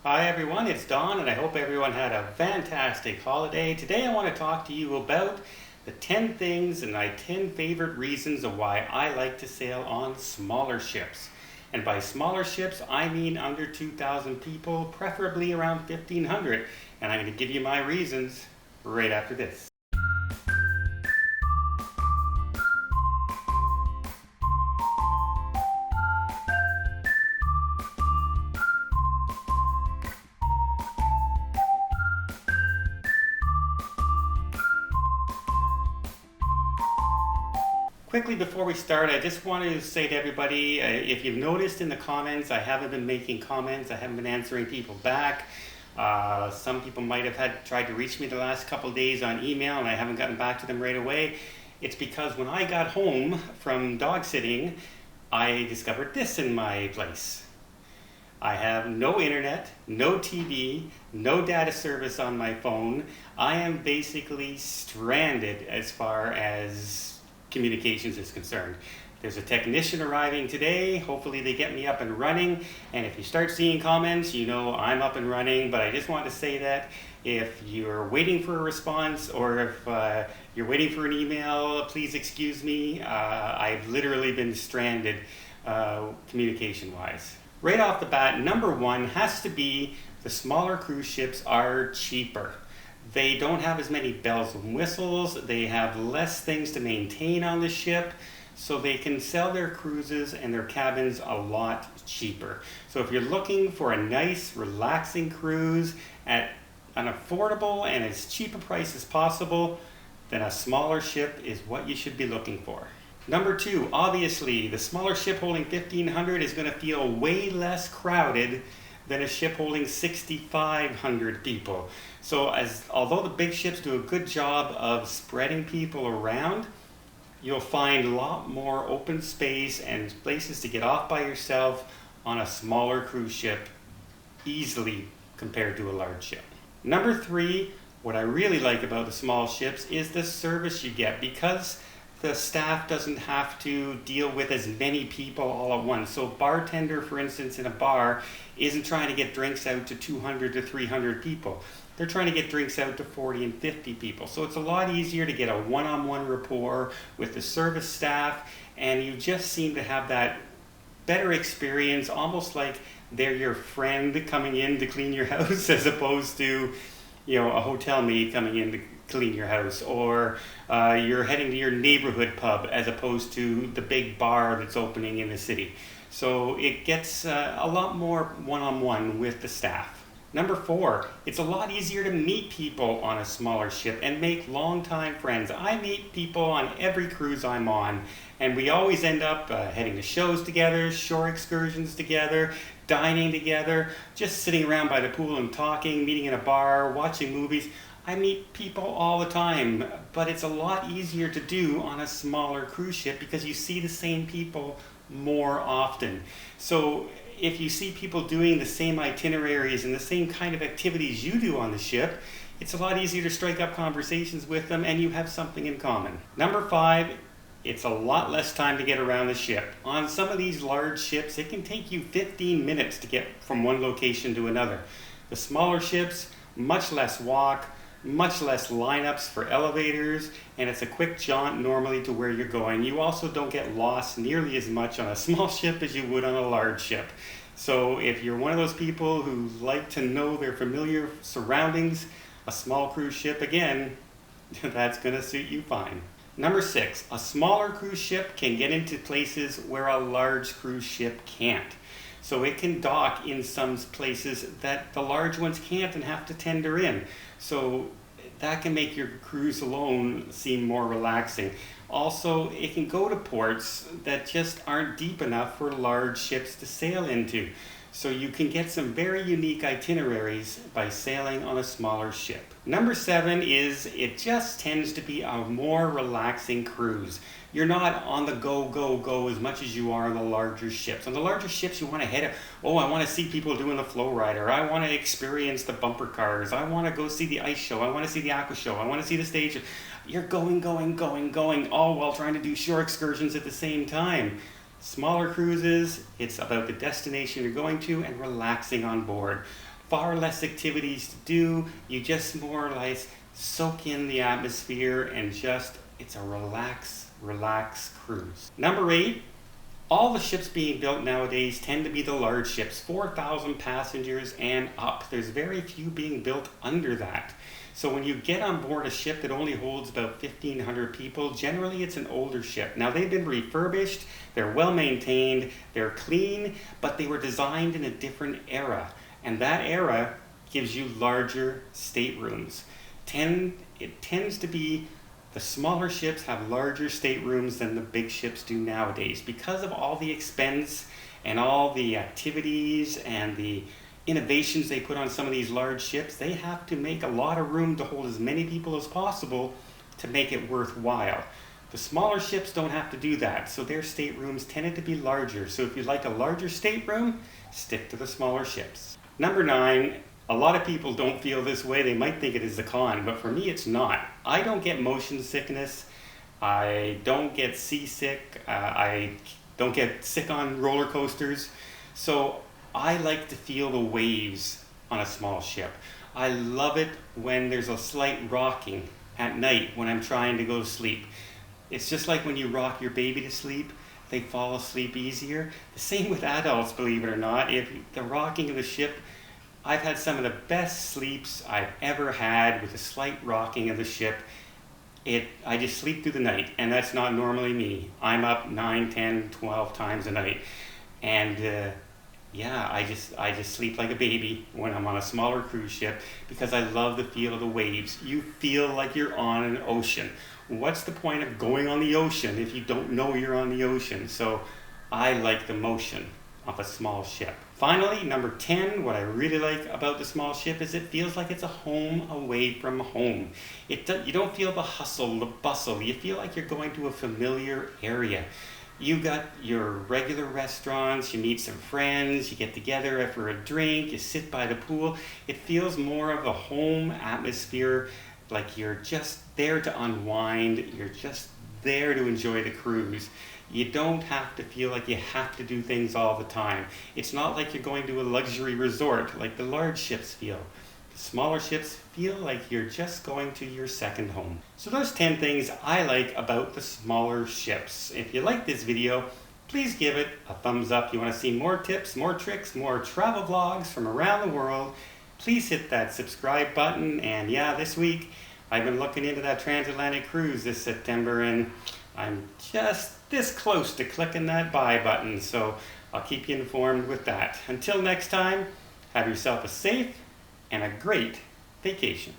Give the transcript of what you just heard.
Hi everyone, it's Don and I hope everyone had a fantastic holiday. Today I want to talk to you about the 10 things and my 10 favorite reasons of why I like to sail on smaller ships. And by smaller ships, I mean under 2,000 people, preferably around 1,500. And I'm going to give you my reasons right after this. Quickly before we start, I just want to say to everybody, if you've noticed in the comments, I haven't been making comments, I haven't been answering people back. Some people might have tried to reach me the last couple days on email and I haven't gotten back to them right away. It's because when I got home from dog sitting, I discovered this in my place. I have no internet, no TV, no data service on my phone. I am basically stranded as far as communications is concerned. There's a technician arriving today. Hopefully they get me up and running. And if you start seeing comments, you know I'm up and running. But I just want to say that if you're waiting for a response or if you're waiting for an email, please excuse me. I've literally been stranded communication-wise. Right off the bat, number one has to be the smaller cruise ships are cheaper. They don't have as many bells and whistles, they have less things to maintain on the ship, so they can sell their cruises and their cabins a lot cheaper. So if you're looking for a nice, relaxing cruise at an affordable and as cheap a price as possible, then a smaller ship is what you should be looking for. Number two, obviously, the smaller ship holding 1,500 is going to feel way less crowded than a ship holding 6,500 people. So although the big ships do a good job of spreading people around, you'll find a lot more open space and places to get off by yourself on a smaller cruise ship easily compared to a large ship. Number three, what I really like about the small ships is the service you get, because the staff doesn't have to deal with as many people all at once. So bartender, for instance, in a bar isn't trying to get drinks out to 200 to 300 people. They're trying to get drinks out to 40 and 50 people. So it's a lot easier to get a one-on-one rapport with the service staff, and you just seem to have that better experience, almost like they're your friend coming in to clean your house as opposed to, a hotel maid coming in to clean your house, or you're heading to your neighborhood pub as opposed to the big bar that's opening in the city. So it gets a lot more one-on-one with the staff. Number four, it's a lot easier to meet people on a smaller ship and make long-time friends. I meet people on every cruise I'm on, and we always end up heading to shows together, shore excursions together, dining together, just sitting around by the pool and talking, meeting in a bar, watching movies. I meet people all the time, but it's a lot easier to do on a smaller cruise ship because you see the same people more often. So if you see people doing the same itineraries and the same kind of activities you do on the ship, it's a lot easier to strike up conversations with them and you have something in common. Number five, it's a lot less time to get around the ship. On some of these large ships, it can take you 15 minutes to get from one location to another. The smaller ships, much less walk, much less lineups for elevators, and it's a quick jaunt normally to where you're going. You also don't get lost nearly as much on a small ship as you would on a large ship. So if you're one of those people who like to know their familiar surroundings, a small cruise ship, again, that's going to suit you fine. Number six, a smaller cruise ship can get into places where a large cruise ship can't. So it can dock in some places that the large ones can't and have to tender in. So that can make your cruise alone seem more relaxing. Also, it can go to ports that just aren't deep enough for large ships to sail into. So you can get some very unique itineraries by sailing on a smaller ship. Number seven is it just tends to be a more relaxing cruise. You're not on the go as much as you are on the larger ships. On the larger ships, you want to head, I want to see people doing the flow rider. I want to experience the bumper cars. I want to go see the ice show. I want to see the aqua show. I want to see the stage. You're going, all while trying to do shore excursions at the same time. Smaller cruises, it's about the destination you're going to and relaxing on board. far less activities to do. You just more or less soak in the atmosphere and just, it's a relax cruise. Number 8, all the ships being built nowadays tend to be the large ships, 4,000 passengers and up. There's very few being built under that. So when you get on board a ship that only holds about 1,500 people, generally it's an older ship. Now they've been refurbished, they're well maintained, they're clean, but they were designed in a different era. And that era gives you larger staterooms. It tends to be the smaller ships have larger staterooms than the big ships do nowadays because of all the expense and all the activities and the innovations they put on some of these large ships. They have to make a lot of room to hold as many people as possible to make it worthwhile. The smaller ships don't have to do that, so their staterooms tended to be larger. So if you like a larger stateroom, stick to the smaller ships. Number 9, a lot of people don't feel this way. They might think it is a con, but for me it's not. I don't get motion sickness. I don't get seasick. I don't get sick on roller coasters. So I like to feel the waves on a small ship. I love it when there's a slight rocking at night when I'm trying to go to sleep. It's just like when you rock your baby to sleep, they fall asleep easier. The same with adults, believe it or not. If the rocking of the ship, I've had some of the best sleeps I've ever had with a slight rocking of the ship. I just sleep through the night, and that's not normally me. I'm up 9, 10, 12 times a night. And yeah, I just sleep like a baby when I'm on a smaller cruise ship because I love the feel of the waves. You feel like you're on an ocean. What's the point of going on the ocean if you don't know you're on the ocean? So I like the motion of a small ship. Finally, number 10, what I really like about the small ship is it feels like it's a home away from home. You don't feel the hustle, the bustle. You feel like you're going to a familiar area. You got your regular restaurants, you meet some friends, you get together for a drink, you sit by the pool. It feels more of a home atmosphere, like you're just there to unwind, you're just there to enjoy the cruise. You don't have to feel like you have to do things all the time. It's not like you're going to a luxury resort like the large ships feel. The smaller ships feel like you're just going to your second home. So those 10 things I like about the smaller ships. If you like this video, please give it a thumbs up. You want to see more tips, more tricks, more travel vlogs from around the world, please hit that subscribe button. And yeah, this week I've been looking into that transatlantic cruise this September, and I'm just this close to clicking that buy button, so I'll keep you informed with that. Until next time, have yourself a safe and a great vacation.